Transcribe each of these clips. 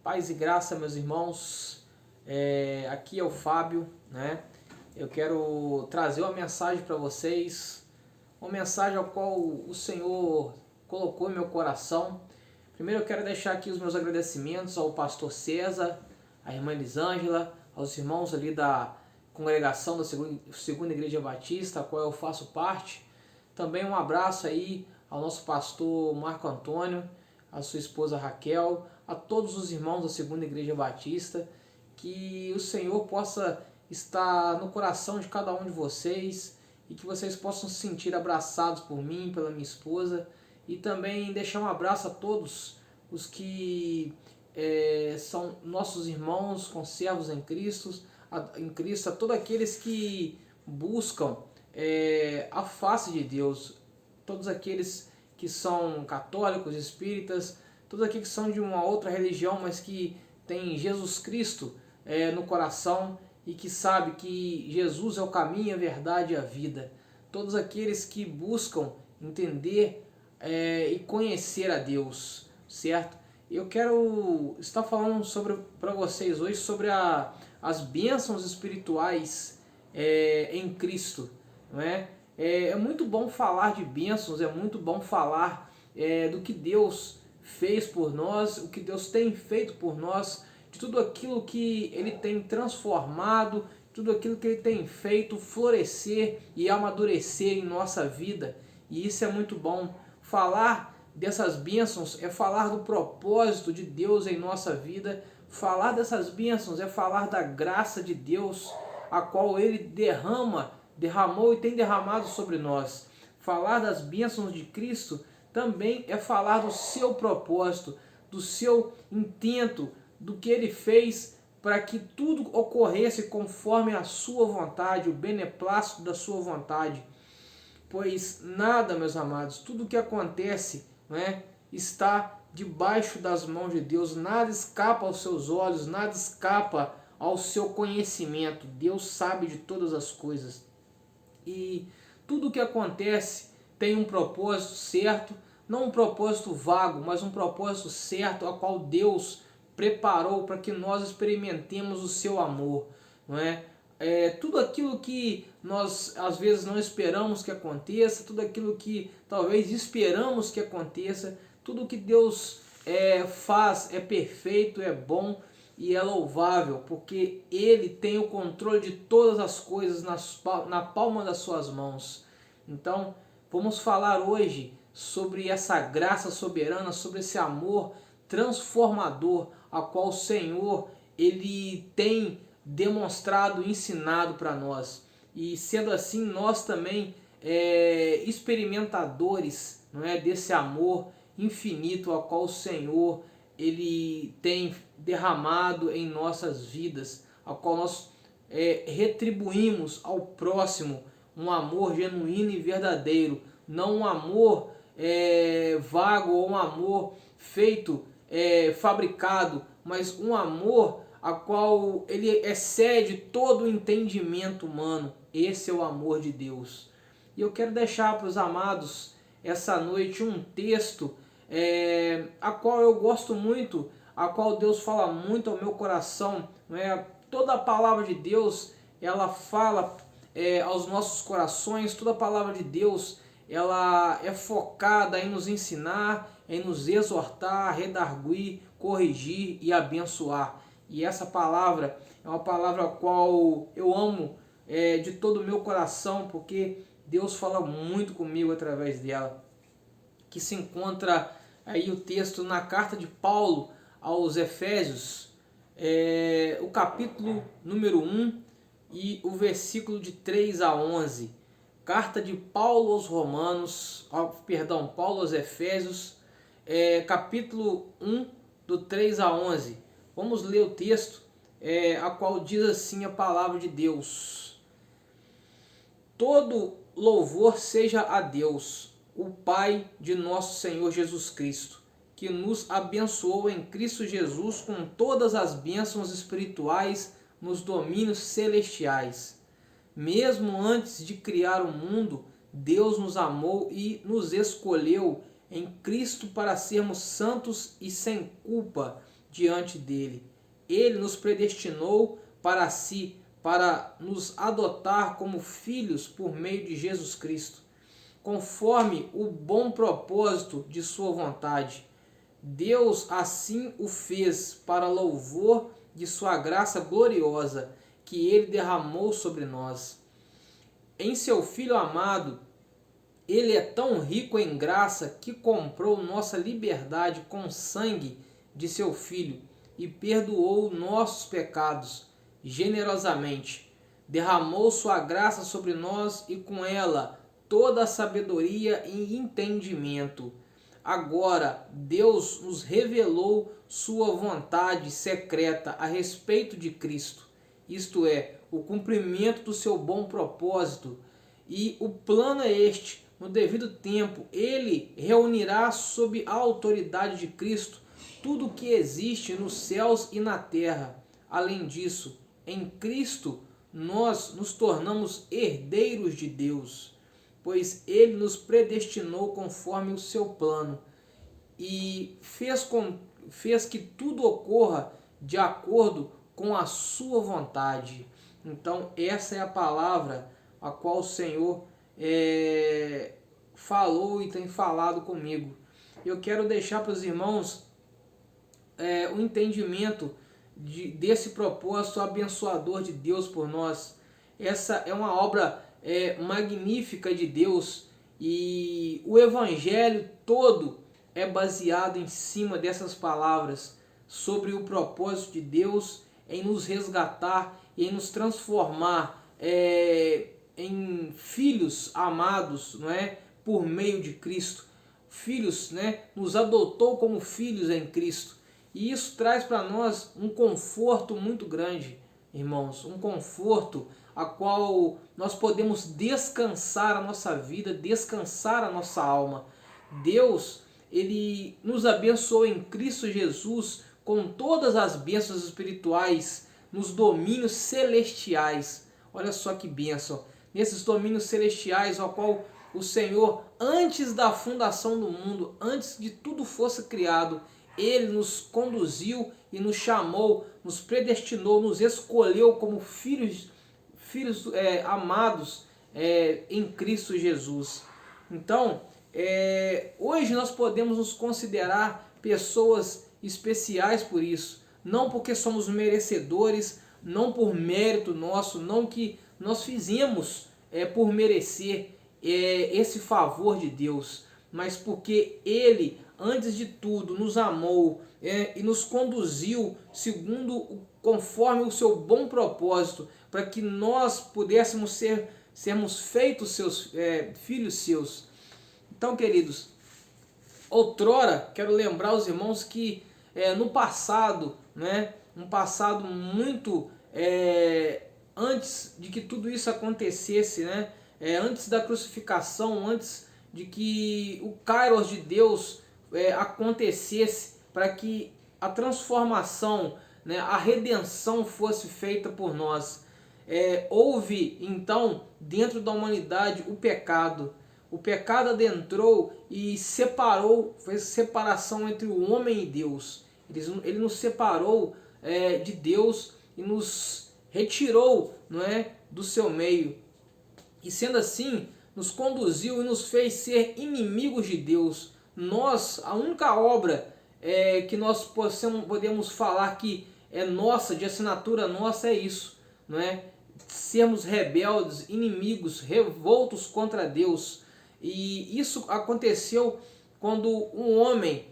Paz e graça, meus irmãos. Aqui é o Fábio, né? Eu quero trazer uma mensagem para vocês, uma mensagem ao qual o Senhor colocou em meu coração. Primeiro eu quero deixar aqui os meus agradecimentos ao pastor César, à irmã Elisângela, aos irmãos ali da congregação da Segunda Igreja Batista, a qual eu faço parte. Também um abraço aí ao nosso pastor Marco Antônio, a sua esposa Raquel, a todos os irmãos da Segunda Igreja Batista, que o Senhor possa estar no coração de cada um de vocês e que vocês possam se sentir abraçados por mim, pela minha esposa, e também deixar um abraço a todos os que são nossos irmãos, conservos em Cristo, a todos aqueles que buscam a face de Deus, todos aqueles que são católicos, espíritas, todos aqueles que são de uma outra religião, mas que têm Jesus Cristo no coração e que sabe que Jesus é o caminho, a verdade e a vida. Todos aqueles que buscam entender e conhecer a Deus, certo? Eu quero estar falando para vocês hoje sobre as bênçãos espirituais em Cristo, não é? É muito bom falar de bênçãos, é muito bom falar do que Deus fez por nós, o que Deus tem feito por nós, de tudo aquilo que Ele tem transformado, tudo aquilo que Ele tem feito florescer e amadurecer em nossa vida. E isso é muito bom. Falar dessas bênçãos é falar do propósito de Deus em nossa vida. Falar dessas bênçãos é falar da graça de Deus, a qual Ele derramou e tem derramado sobre nós. Falar das bênçãos de Cristo também é falar do seu propósito, do seu intento, do que Ele fez para que tudo ocorresse conforme a sua vontade, o beneplácito da sua vontade. Pois nada, meus amados, tudo o que acontece, né, está debaixo das mãos de Deus, nada escapa aos seus olhos, nada escapa ao seu conhecimento. Deus sabe de todas as coisas. E tudo o que acontece tem um propósito certo, não um propósito vago, mas um propósito certo, a qual Deus preparou para que nós experimentemos o seu amor, não é? Tudo aquilo que nós às vezes não esperamos que aconteça, tudo aquilo que talvez esperamos que aconteça, tudo que Deus faz é perfeito, é bom e é louvável, porque Ele tem o controle de todas as coisas na palma das suas mãos. Então, vamos falar hoje sobre essa graça soberana, sobre esse amor transformador, a qual o Senhor Ele tem demonstrado, ensinado para nós. E sendo assim, nós também experimentadores, não é, desse amor infinito, a qual o Senhor Ele tem derramado em nossas vidas, a qual nós retribuímos ao próximo um amor genuíno e verdadeiro, não um amor vago ou um amor feito, fabricado, mas um amor a qual ele excede todo o entendimento humano. Esse é o amor de Deus. E eu quero deixar para os amados essa noite um texto a qual eu gosto muito, a qual Deus fala muito ao meu coração. Toda a palavra de Deus, ela fala aos nossos corações. Toda a palavra de Deus, ela é focada em nos ensinar, em nos exortar, redarguir, corrigir e abençoar. E essa palavra é uma palavra a qual eu amo de todo o meu coração, porque Deus fala muito comigo através dela. Que se encontra aí o texto na carta de Paulo aos Efésios, o capítulo número 1 e o versículo de 3 a 11. Carta de Paulo aos Romanos, Paulo aos Efésios, capítulo 1, do 3 a 11. Vamos ler o texto, a qual diz assim a palavra de Deus. Todo louvor seja a Deus, o Pai de nosso Senhor Jesus Cristo, que nos abençoou em Cristo Jesus com todas as bênçãos espirituais nos domínios celestiais. Mesmo antes de criar o mundo, Deus nos amou e nos escolheu em Cristo para sermos santos e sem culpa diante dele. Ele nos predestinou para si, para nos adotar como filhos por meio de Jesus Cristo, conforme o bom propósito de sua vontade. Deus assim o fez para louvor de sua graça gloriosa, que ele derramou sobre nós. Em seu Filho amado, ele é tão rico em graça que comprou nossa liberdade com o sangue de seu Filho e perdoou nossos pecados generosamente. Derramou sua graça sobre nós e com ela toda a sabedoria e entendimento. Agora, Deus nos revelou sua vontade secreta a respeito de Cristo, isto é, o cumprimento do seu bom propósito. E o plano é este: no devido tempo, ele reunirá sob a autoridade de Cristo tudo o que existe nos céus e na terra. Além disso, em Cristo nós nos tornamos herdeiros de Deus, pois ele nos predestinou conforme o seu plano e fez que tudo ocorra de acordo com a sua vontade. Então essa é a palavra a qual o Senhor falou e tem falado comigo. Eu quero deixar para os irmãos o entendimento desse propósito abençoador de Deus por nós. Essa é uma obra magnífica de Deus, e o Evangelho todo é baseado em cima dessas palavras sobre o propósito de Deus em nos resgatar e em nos transformar em filhos amados, não é? Por meio de Cristo. Filhos, né? Nos adotou como filhos em Cristo. E isso traz para nós um conforto muito grande, irmãos. Um conforto a qual nós podemos descansar a nossa vida, descansar a nossa alma. Deus, ele nos abençoou em Cristo Jesus com todas as bênçãos espirituais nos domínios celestiais. Olha só que bênção! Nesses domínios celestiais, ao qual o Senhor, antes da fundação do mundo, antes de tudo fosse criado, ele nos conduziu e nos chamou, nos predestinou, nos escolheu como filhos amados em Cristo Jesus. Então, hoje nós podemos nos considerar pessoas especiais por isso, não porque somos merecedores, não por mérito nosso, não que nós fizemos por merecer esse favor de Deus, mas porque ele, antes de tudo, nos amou e nos conduziu conforme o seu bom propósito, para que nós pudéssemos sermos feitos filhos seus. Então, queridos, outrora, quero lembrar os irmãos que no passado, né, um passado muito antes de que tudo isso acontecesse, né, antes da crucificação, antes de que o Kairos de Deus acontecesse, para que a transformação, né, a redenção fosse feita por nós. Houve então dentro da humanidade o pecado. O pecado adentrou e fez separação entre o homem e Deus. Ele nos separou de Deus e nos retirou, não é, do seu meio. E sendo assim, nos conduziu e nos fez ser inimigos de Deus. Nós, a única obra que nós podemos falar que é nossa, de assinatura nossa, é isso, não é? Sermos rebeldes, inimigos, revoltos contra Deus. E isso aconteceu quando um homem,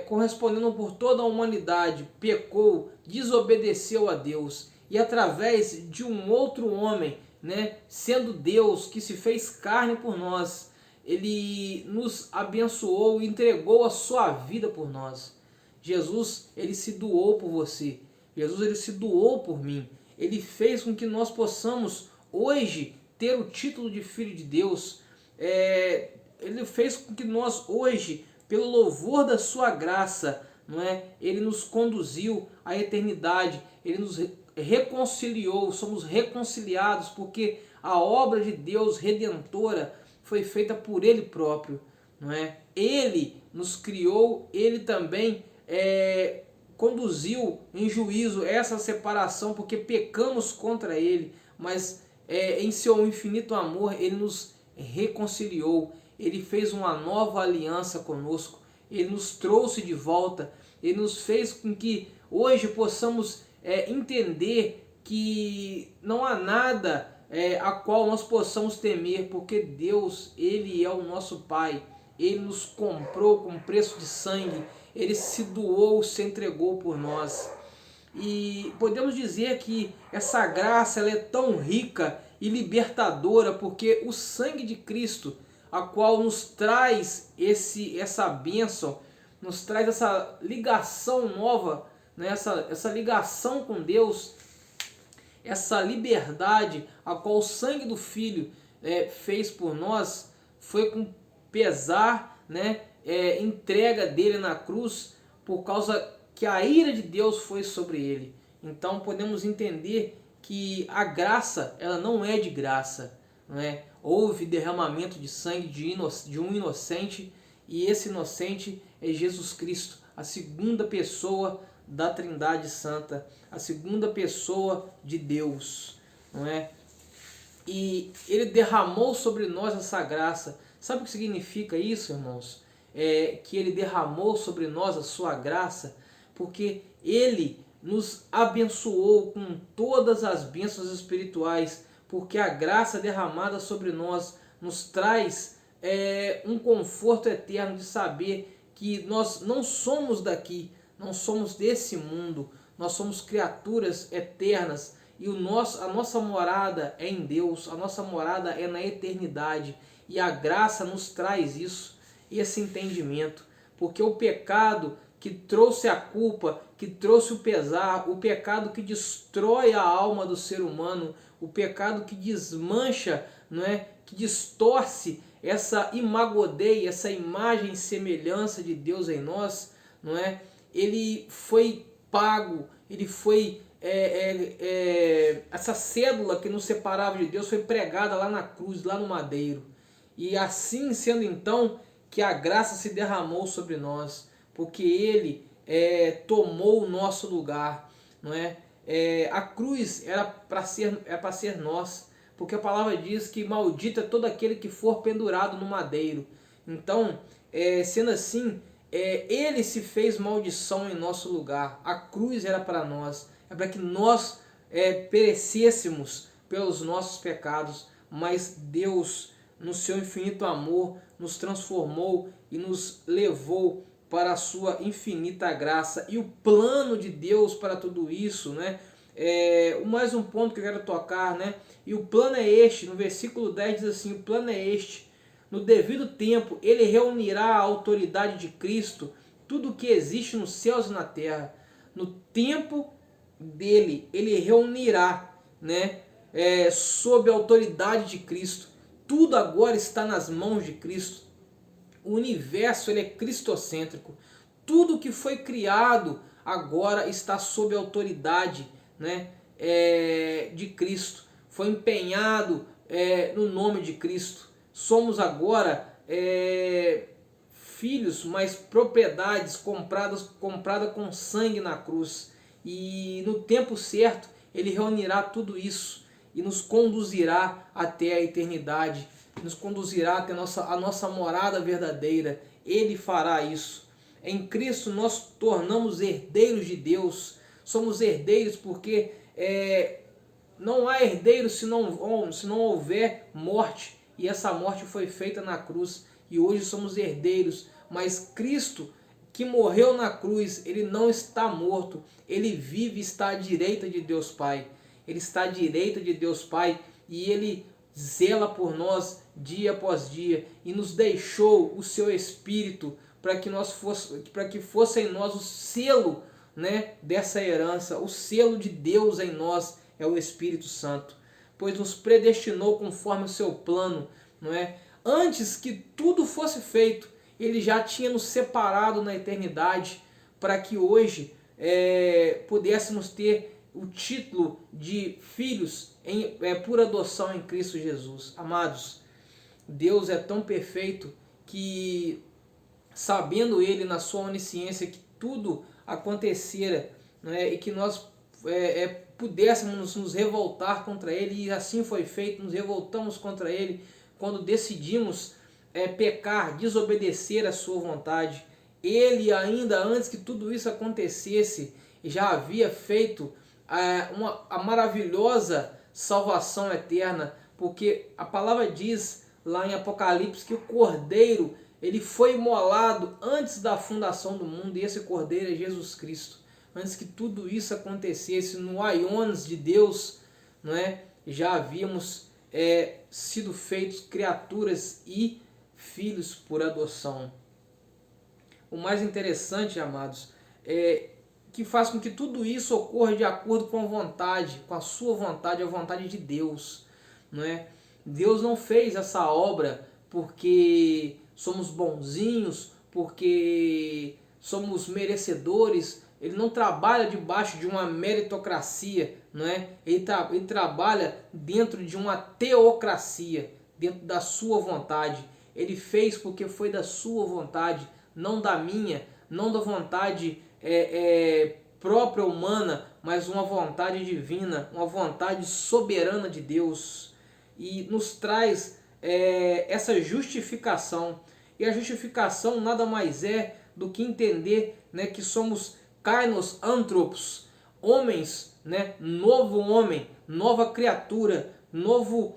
correspondendo por toda a humanidade, pecou, desobedeceu a Deus. E através de um outro homem, né, sendo Deus que se fez carne por nós, ele nos abençoou e entregou a sua vida por nós. Jesus, ele se doou por você. Jesus, ele se doou por mim. Ele fez com que nós possamos hoje ter o título de filho de Deus. Ele fez com que nós hoje, pelo louvor da sua graça, não é? Ele nos conduziu à eternidade. Ele nos reconciliou, somos reconciliados porque a obra de Deus redentora foi feita por Ele próprio, não é? Ele nos criou, Ele também conduziu em juízo essa separação, porque pecamos contra Ele, mas em seu infinito amor Ele nos reconciliou, Ele fez uma nova aliança conosco, Ele nos trouxe de volta, Ele nos fez com que hoje possamos entender que não há nada a qual nós possamos temer, porque Deus, Ele é o nosso Pai, Ele nos comprou com preço de sangue, Ele se doou, se entregou por nós. E podemos dizer que essa graça ela é tão rica e libertadora, porque o sangue de Cristo, a qual nos traz essa bênção, nos traz essa ligação nova, né? essa ligação com Deus, essa liberdade a qual o sangue do Filho fez por nós, foi com pesar, né? Entrega dele na cruz, por causa que a ira de Deus foi sobre ele. Então podemos entender que a graça ela não é de graça, não é? Houve derramamento de sangue de um inocente, e esse inocente é Jesus Cristo, a segunda pessoa da Trindade Santa, a segunda pessoa de Deus, não é? E Ele derramou sobre nós essa graça. Sabe o que significa isso, irmãos? Que Ele derramou sobre nós a sua graça, porque Ele nos abençoou com todas as bênçãos espirituais, porque a graça derramada sobre nós nos traz um conforto eterno de saber que nós não somos daqui, não somos desse mundo, nós somos criaturas eternas, e a nossa morada é em Deus, a nossa morada é na eternidade, e a graça nos traz isso, esse entendimento, porque o pecado que trouxe a culpa, que trouxe o pesar, o pecado que destrói a alma do ser humano, o pecado que desmancha, não é? Que distorce essa imagodeia, essa imagem e semelhança de Deus em nós, não é? Ele foi pago, ele foi essa cédula que nos separava de Deus foi pregada lá na cruz, lá no madeiro. E assim sendo então que a graça se derramou sobre nós, porque Ele tomou o nosso lugar, não é? A cruz era para ser nós, porque a palavra diz que maldito é todo aquele que for pendurado no madeiro. Então, sendo assim, Ele se fez maldição em nosso lugar. A cruz era para nós, é para que nós perecêssemos pelos nossos pecados, mas Deus, no seu infinito amor, nos transformou e nos levou para a sua infinita graça. E o plano de Deus para tudo isso, né? Mais um ponto que eu quero tocar, né? E o plano é este, no versículo 10 diz assim: o plano é este, no devido tempo Ele reunirá a autoridade de Cristo, tudo o que existe nos céus e na terra. No tempo dele, Ele reunirá, né? Sob a autoridade de Cristo. Tudo agora está nas mãos de Cristo. O universo ele é cristocêntrico. Tudo que foi criado agora está sob a autoridade, né, de Cristo. Foi empenhado no nome de Cristo. Somos agora filhos, mas propriedades compradas com sangue na cruz. E no tempo certo Ele reunirá tudo isso e nos conduzirá até a eternidade, nos conduzirá até a nossa morada verdadeira. Ele fará isso. Em Cristo nós tornamos herdeiros de Deus. Somos herdeiros porque não há herdeiro se não houver morte. E essa morte foi feita na cruz. E hoje somos herdeiros. Mas Cristo, que morreu na cruz, Ele não está morto. Ele vive e está à direita de Deus Pai. Ele está à direita de Deus Pai. E Ele zela por nós dia após dia. E nos deixou o seu Espírito para que fosse em nós o selo, né, dessa herança. O selo de Deus em nós é o Espírito Santo. Pois nos predestinou conforme o seu plano, não é? Antes que tudo fosse feito, Ele já tinha nos separado na eternidade para que hoje pudéssemos ter o título de filhos por adoção em Cristo Jesus. Amados, Deus é tão perfeito que, sabendo Ele na sua onisciência que tudo acontecera, né, e que nós pudéssemos nos revoltar contra ele, e assim foi feito, nos revoltamos contra ele quando decidimos pecar, desobedecer a sua vontade. Ele, ainda antes que tudo isso acontecesse, já havia feito a maravilhosa salvação eterna, porque a palavra diz lá em Apocalipse que o Cordeiro, ele foi imolado antes da fundação do mundo, e esse Cordeiro é Jesus Cristo. Antes que tudo isso acontecesse, no aiones de Deus, não é? Já havíamos sido feitos criaturas e filhos por adoção. O mais interessante, amados, é que faz com que tudo isso ocorra de acordo com a vontade, com a sua vontade, a vontade de Deus, não é? Deus não fez essa obra porque somos bonzinhos, porque somos merecedores. Ele não trabalha debaixo de uma meritocracia, não é? Ele trabalha dentro de uma teocracia, dentro da sua vontade. Ele fez porque foi da sua vontade, não da minha, não da vontade própria humana, mas uma vontade divina, uma vontade soberana de Deus. E nos traz essa justificação. E a justificação nada mais é do que entender, né, que somos kainos anthropos, homens, né, novo homem, nova criatura, nova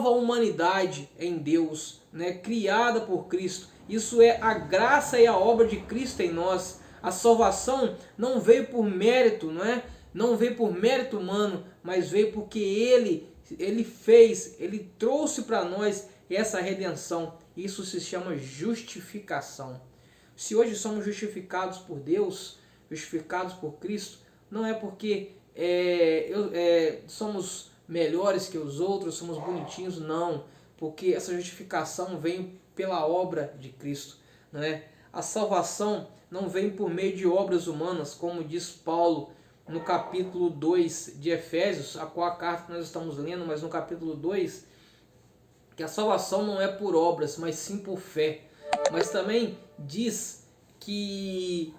humanidade em Deus, né, criada por Cristo. Isso é a graça e a obra de Cristo em nós. A salvação não veio por mérito, não é? Não veio por mérito humano, mas veio porque ele fez, ele trouxe para nós essa redenção. Isso se chama justificação. Se hoje somos justificados por Deus, justificados por Cristo, não é porque somos melhores que os outros, somos bonitinhos, não. Porque essa justificação vem pela obra de Cristo, não é? A salvação não vem por meio de obras humanas, como diz Paulo no capítulo 2 de Efésios, a qual carta que nós estamos lendo, mas no capítulo 2, que a salvação não é por obras, mas sim por fé. Mas também diz que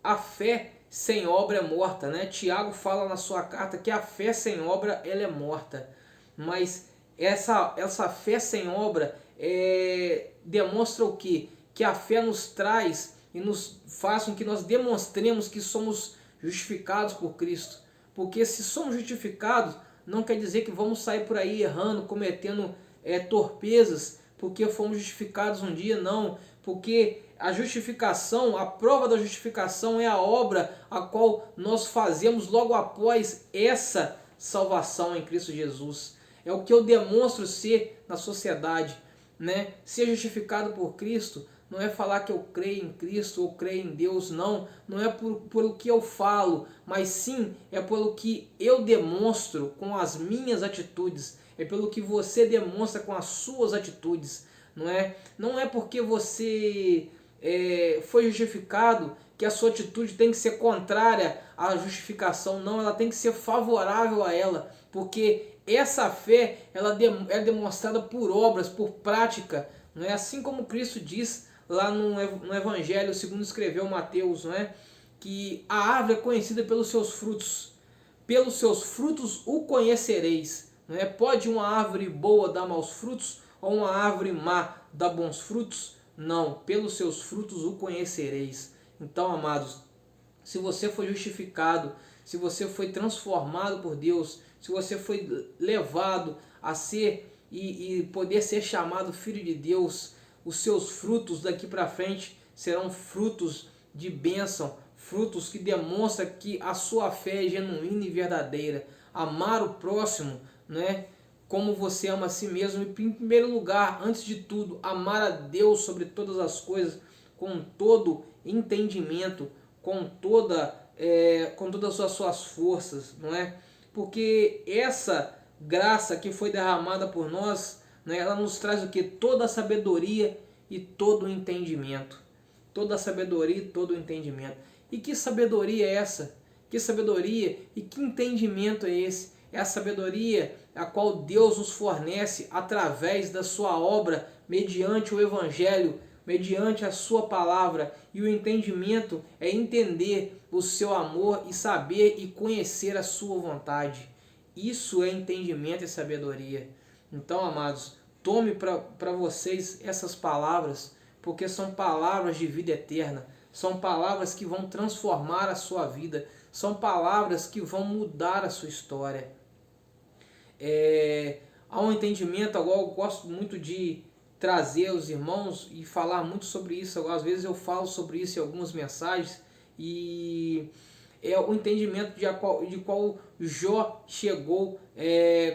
a fé sem obra é morta, né? Tiago fala na sua carta que a fé sem obra ela é morta. Mas essa fé sem obra demonstra o quê? Que a fé nos traz e nos faz com que nós demonstremos que somos justificados por Cristo. Porque se somos justificados, não quer dizer que vamos sair por aí errando, cometendo torpezas, porque fomos justificados um dia, não. Porque a justificação, a prova da justificação é a obra a qual nós fazemos logo após essa salvação em Cristo Jesus. É o que eu demonstro ser na sociedade, né? Ser justificado por Cristo não é falar que eu creio em Cristo ou creio em Deus, não. Não é pelo que eu falo, mas sim é pelo que eu demonstro com as minhas atitudes. É pelo que você demonstra com as suas atitudes, não é? Não é porque você foi justificado que a sua atitude tem que ser contrária à justificação, não. Ela tem que ser favorável a ela, porque essa fé ela é demonstrada por obras, por prática, não é? Assim como Cristo diz lá no Evangelho, segundo escreveu Mateus, não é? Que a árvore é conhecida pelos seus frutos. Pelos seus frutos o conhecereis. Não é? Pode uma árvore boa dar maus frutos ou uma árvore má dar bons frutos? Não, pelos seus frutos o conhecereis. Então, amados, se você foi justificado, se você foi transformado por Deus, se você foi levado a ser e poder ser chamado filho de Deus, os seus frutos daqui para frente serão frutos de bênção, frutos que demonstram que a sua fé é genuína e verdadeira. Amar o próximo, né? Como você ama a si mesmo, e em primeiro lugar, antes de tudo, amar a Deus sobre todas as coisas, com todo entendimento, com todas as suas forças, não é? Porque essa graça que foi derramada por nós, né, ela nos traz o que? Toda a sabedoria e todo o entendimento. Toda a sabedoria e todo o entendimento. E que sabedoria é essa? Que sabedoria e que entendimento é esse? É a sabedoria a qual Deus nos fornece através da sua obra, mediante o Evangelho, mediante a sua palavra. E o entendimento é entender o seu amor e saber e conhecer a sua vontade. Isso é entendimento e sabedoria. Então, amados, tome para vocês essas palavras, porque são palavras de vida eterna, são palavras que vão transformar a sua vida, são palavras que vão mudar a sua história. Há um entendimento, agora eu gosto muito de trazer aos irmãos e falar muito sobre isso. Às vezes eu falo sobre isso em algumas mensagens, e é o entendimento de qual Jó chegou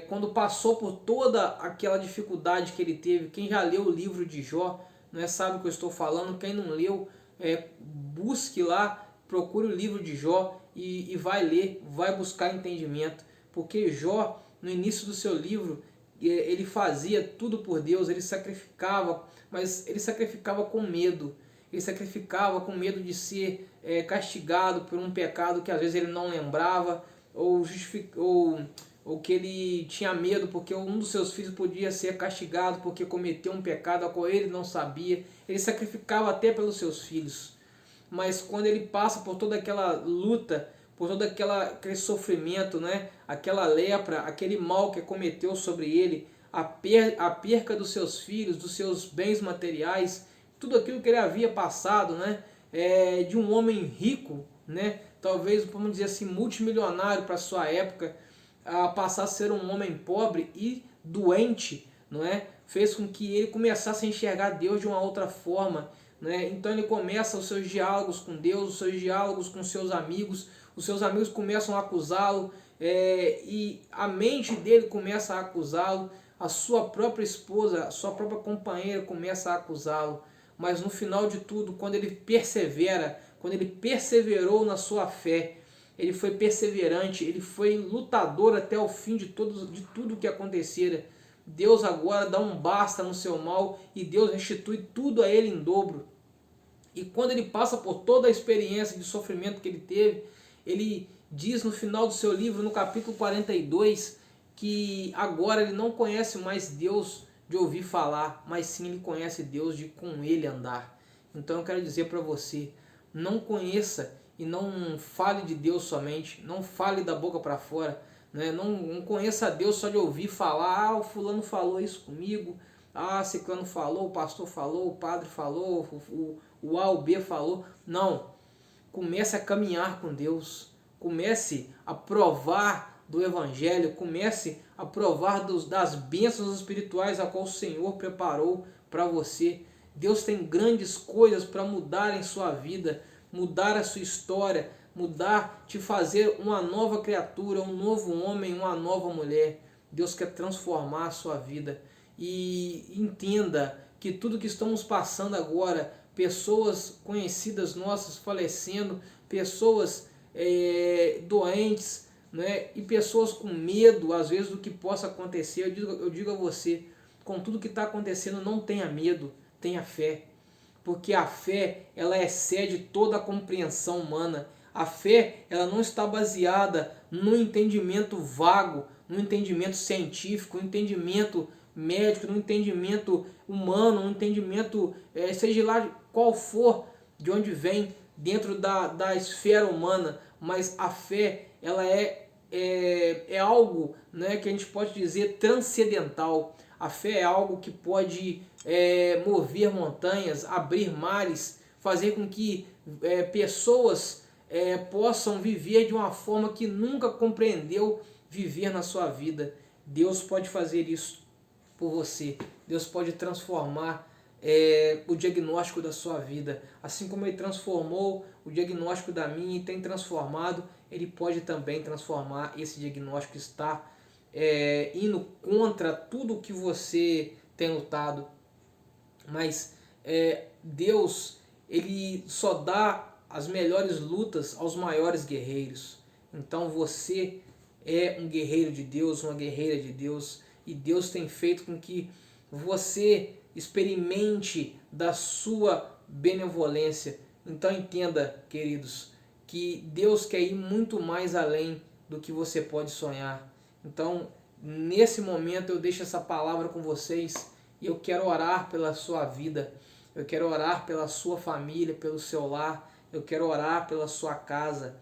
quando passou por toda aquela dificuldade que ele teve. Quem já leu o livro de Jó, sabe o que eu estou falando. Quem não leu, busque lá, procure o livro de Jó e vai ler, vai buscar entendimento. Porque Jó, no início do seu livro, ele fazia tudo por Deus, ele sacrificava, mas ele sacrificava com medo. Ele sacrificava com medo de ser castigado por um pecado que às vezes ele não lembrava, ou que ele tinha medo porque um dos seus filhos podia ser castigado porque cometeu um pecado a qual ele não sabia. Ele sacrificava até pelos seus filhos. Mas quando ele passa por toda aquela luta, por todo aquele sofrimento, aquela lepra, aquele mal que cometeu sobre ele, a perca dos seus filhos, dos seus bens materiais, tudo aquilo que ele havia passado, de um homem rico, talvez, vamos dizer assim, multimilionário para a sua época, a passar a ser um homem pobre e doente, fez com que ele começasse a enxergar Deus de uma outra forma. Então ele começa os seus diálogos com Deus, os seus diálogos com seus amigos. Os seus amigos começam a acusá-lo, e a mente dele começa a acusá-lo, a sua própria esposa, a sua própria companheira começa a acusá-lo. Mas no final de tudo, quando ele persevera, quando ele perseverou na sua fé, ele foi perseverante, ele foi lutador até o fim de tudo que acontecera. Deus agora dá um basta no seu mal e Deus restitui tudo a ele em dobro. E quando ele passa por toda a experiência de sofrimento que ele teve, ele diz no final do seu livro, no capítulo 42, que agora ele não conhece mais Deus de ouvir falar, mas sim ele conhece Deus de com ele andar. Então eu quero dizer para você, não conheça e não fale de Deus somente, não fale da boca para fora, não conheça a Deus só de ouvir falar, o fulano falou isso comigo, ciclano falou, o pastor falou, o padre falou, o A ou B falou. Não, comece a caminhar com Deus, comece a provar do Evangelho, comece a provar das bênçãos espirituais a qual o Senhor preparou para você. Deus tem grandes coisas para mudar em sua vida, mudar a sua história, te fazer uma nova criatura, um novo homem, uma nova mulher. Deus quer transformar a sua vida. E entenda que tudo que estamos passando agora, pessoas conhecidas nossas falecendo, pessoas doentes, e pessoas com medo às vezes do que possa acontecer. Eu digo a você, com tudo que está acontecendo, não tenha medo, tenha fé. Porque a fé, ela excede toda a compreensão humana. A fé, ela não está baseada no entendimento vago, no entendimento científico, no entendimento médico, no entendimento humano, no entendimento, seja lá qual for, de onde vem, dentro da esfera humana. Mas a fé, ela é algo, que a gente pode dizer transcendental. A fé é algo que pode mover montanhas, abrir mares, fazer com que pessoas possam viver de uma forma que nunca compreendeu viver na sua vida. Deus pode fazer isso por você. Deus pode transformar o diagnóstico da sua vida. Assim como Ele transformou o diagnóstico da minha e tem transformado, Ele pode também transformar esse diagnóstico que está indo contra tudo que você tem lutado. Mas Deus, Ele só dá as melhores lutas aos maiores guerreiros. Então você é um guerreiro de Deus, uma guerreira de Deus, e Deus tem feito com que você experimente da sua benevolência. Então entenda, queridos, que Deus quer ir muito mais além do que você pode sonhar. Então nesse momento eu deixo essa palavra com vocês e eu quero orar pela sua vida, eu quero orar pela sua família, pelo seu lar, eu quero orar pela sua casa,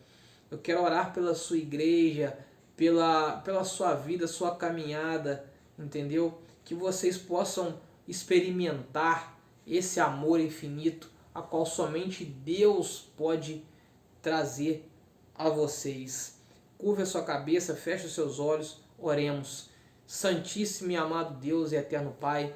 eu quero orar pela sua igreja, pela sua vida, sua caminhada, entendeu? Que vocês possam experimentar esse amor infinito, a qual somente Deus pode trazer a vocês. Curva a sua cabeça, feche os seus olhos, oremos. Santíssimo e amado Deus e eterno Pai,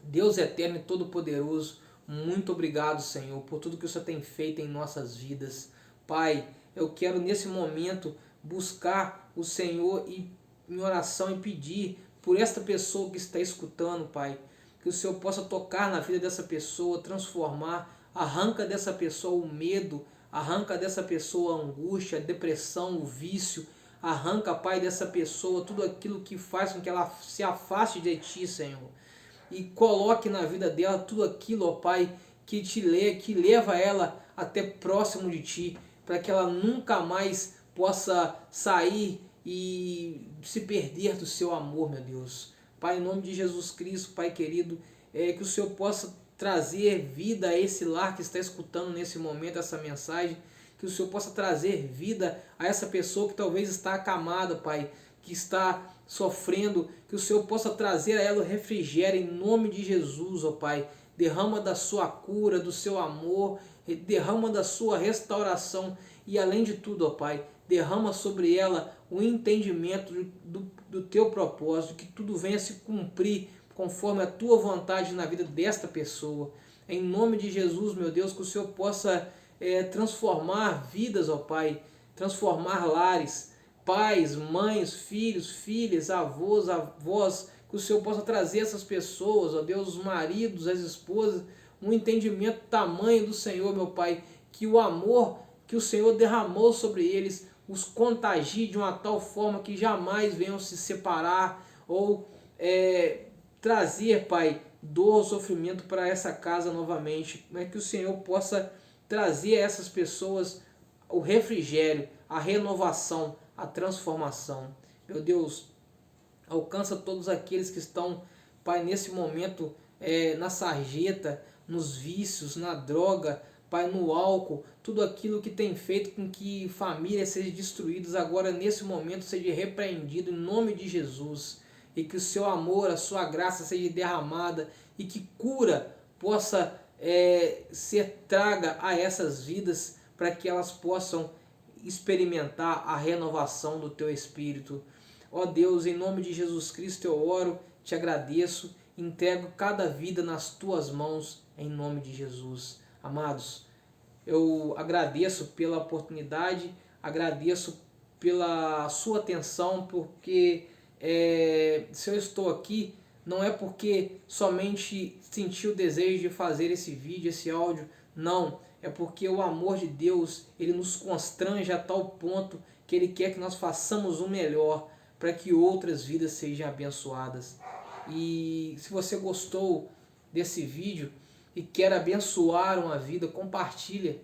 Deus eterno e todo-poderoso, muito obrigado, Senhor, por tudo que o Senhor tem feito em nossas vidas. Pai, eu quero nesse momento buscar o Senhor e em oração e pedir por esta pessoa que está escutando, Pai, que o Senhor possa tocar na vida dessa pessoa, transformar, arranca dessa pessoa o medo, arranca dessa pessoa a angústia, a depressão, o vício, arranca, Pai, dessa pessoa tudo aquilo que faz com que ela se afaste de Ti, Senhor, e coloque na vida dela tudo aquilo, ó Pai, que leva ela até próximo de Ti, para que ela nunca mais possa sair e se perder do Seu amor, meu Deus. Pai, em nome de Jesus Cristo, Pai querido, que o Senhor possa trazer vida a esse lar que está escutando nesse momento essa mensagem, que o Senhor possa trazer vida a essa pessoa que talvez está acamada, Pai, que está sofrendo, que o Senhor possa trazer a ela o refrigério em nome de Jesus, ó Pai. Derrama da sua cura, do seu amor, derrama da sua restauração e além de tudo, ó Pai, derrama sobre ela o entendimento do teu propósito, que tudo venha se cumprir conforme a tua vontade na vida desta pessoa. Em nome de Jesus, meu Deus, que o Senhor possa transformar vidas, ó Pai, transformar lares, pais, mães, filhos, filhas, avós, avós, que o Senhor possa trazer essas pessoas, ó Deus, os maridos, as esposas, um entendimento tamanho do Senhor, meu Pai, que o amor que o Senhor derramou sobre eles os contagie de uma tal forma que jamais venham se separar ou trazer, Pai, dor, sofrimento para essa casa novamente. Mas que o Senhor possa trazer a essas pessoas o refrigério, a renovação, a transformação. Meu Deus, alcança todos aqueles que estão, Pai, nesse momento na sarjeta, nos vícios, na droga, Pai, no álcool, tudo aquilo que tem feito com que famílias sejam destruídas, agora nesse momento seja repreendido em nome de Jesus, e que o seu amor, a sua graça seja derramada e que cura possa ser traga a essas vidas para que elas possam experimentar a renovação do teu Espírito. Ó Deus, em nome de Jesus Cristo eu oro, te agradeço, entrego cada vida nas tuas mãos, em nome de Jesus. Amados, eu agradeço pela oportunidade, agradeço pela sua atenção, porque se eu estou aqui, não é porque somente senti o desejo de fazer esse vídeo, esse áudio, não, é porque o amor de Deus, ele nos constrange a tal ponto que ele quer que nós façamos o melhor para que outras vidas sejam abençoadas. E se você gostou desse vídeo e quer abençoar uma vida, compartilha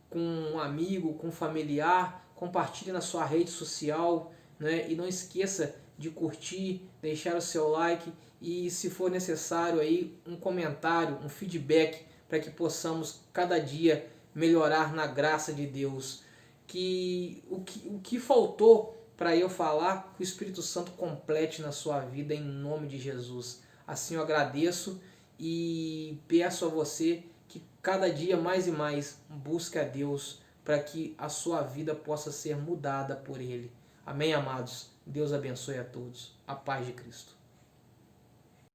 com um amigo, com um familiar, compartilha na sua rede social, né? E não esqueça de curtir, deixar o seu like e, se for necessário, aí, um comentário, um feedback, para que possamos cada dia melhorar na graça de Deus. Que o que faltou para eu falar, que o Espírito Santo complete na sua vida em nome de Jesus. Assim eu agradeço e peço a você que cada dia mais e mais busque a Deus para que a sua vida possa ser mudada por Ele. Amém, amados? Deus abençoe a todos. A paz de Cristo.